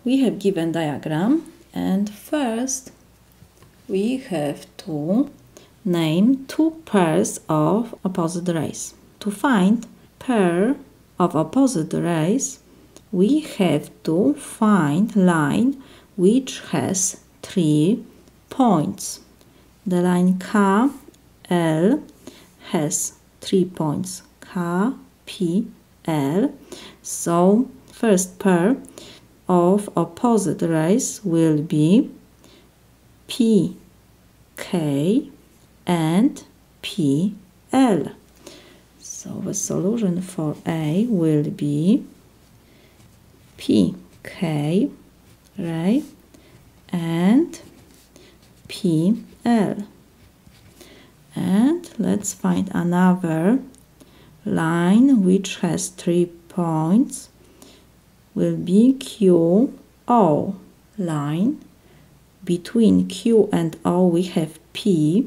we have given diagram, and first we have to name two pairs of opposite rays. To find pair of opposite rays, we have to find line which has 3 points. The line KL has 3 points, K, P, L. So first pair of opposite rays will be P, K and P, L. So the solution for A will be P, K ray and P, L. And let's find another line which has 3 points. Will be Q, O line. Between Q and O we have P,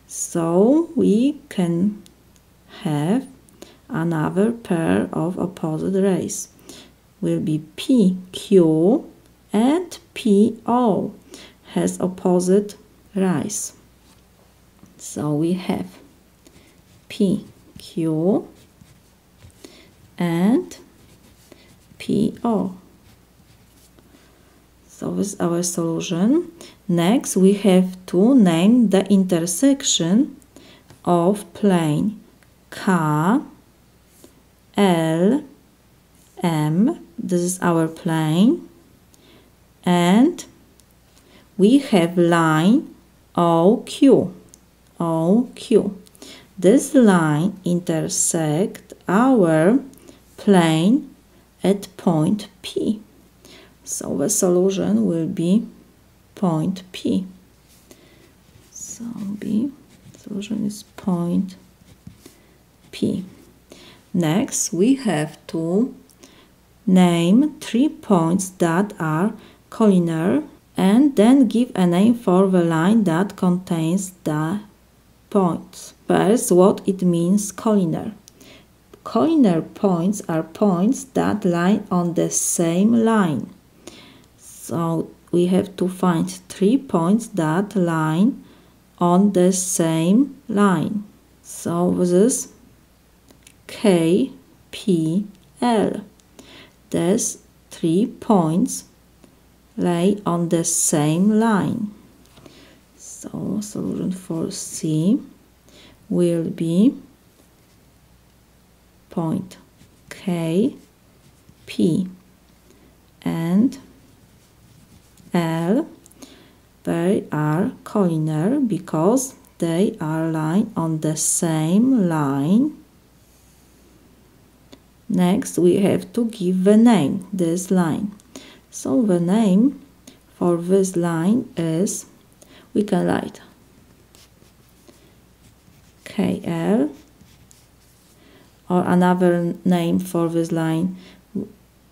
so we can have another pair of opposite rays. Will be PQ and PO has opposite rays. So we have PQ and PO. So this is our solution. Next we have to name the intersection of plane K, L, M. This is our plane. And we have line OQ. OQ. This line intersects our plane at point P. So the solution will be point P. So B, solution is point P. Next, we have to name 3 points that are collinear and then give a name for the line that contains the points. First, what it means collinear. Collinear points are points that lie on the same line. So we have to find 3 points that lie on the same line. So this is K, P, L. These 3 points lay on the same line. So solution for C will be point K, P and L. They are collinear because they are lying on the same line. Next we have to give the name this line. So the name for this line is, we can write KL, or another name for this line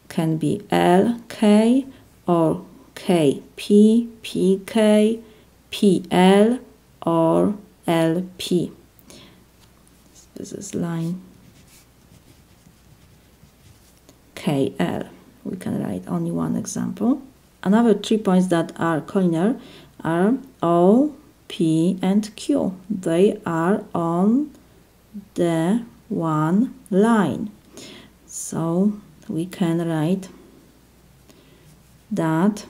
can be LK or KP, PK, PL or LP. This is line KL. We can write only one example. Another 3 points that are collinear are O, P and Q. They are on the one line. So we can write that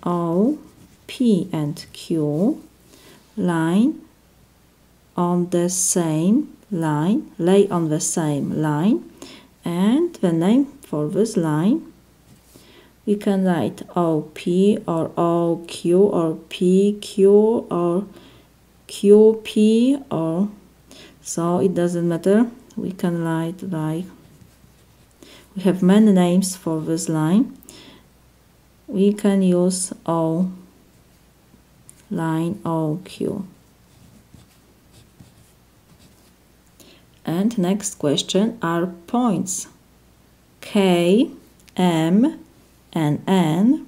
O, P and Q line on the same line, lay on the same line, and the name for this line we can write OP or OQ or PQ or QP, or so it doesn't matter. We can write like, we have many names for this line. We can use O line OQ. And next question are points K, M and N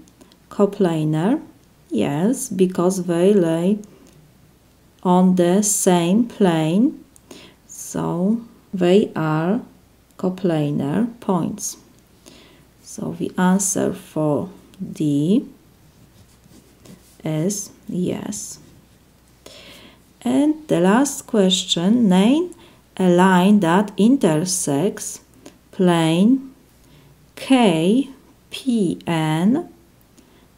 coplanar. Yes, because they lay on the same plane, so they are coplanar points. So the answer for D is yes. And the last question, name a line that intersects plane KPN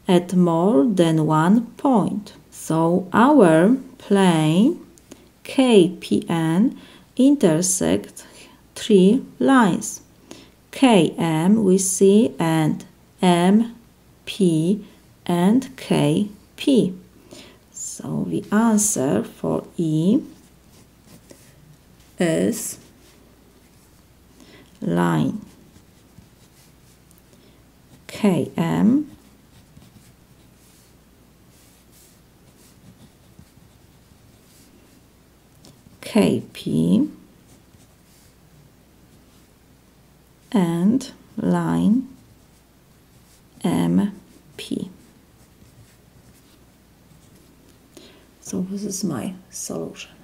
at more than one point. So our plane KPN intersects three lines. KM we see, and MP and KP. So the answer for E is line KM KP and line MP. So this is my solution.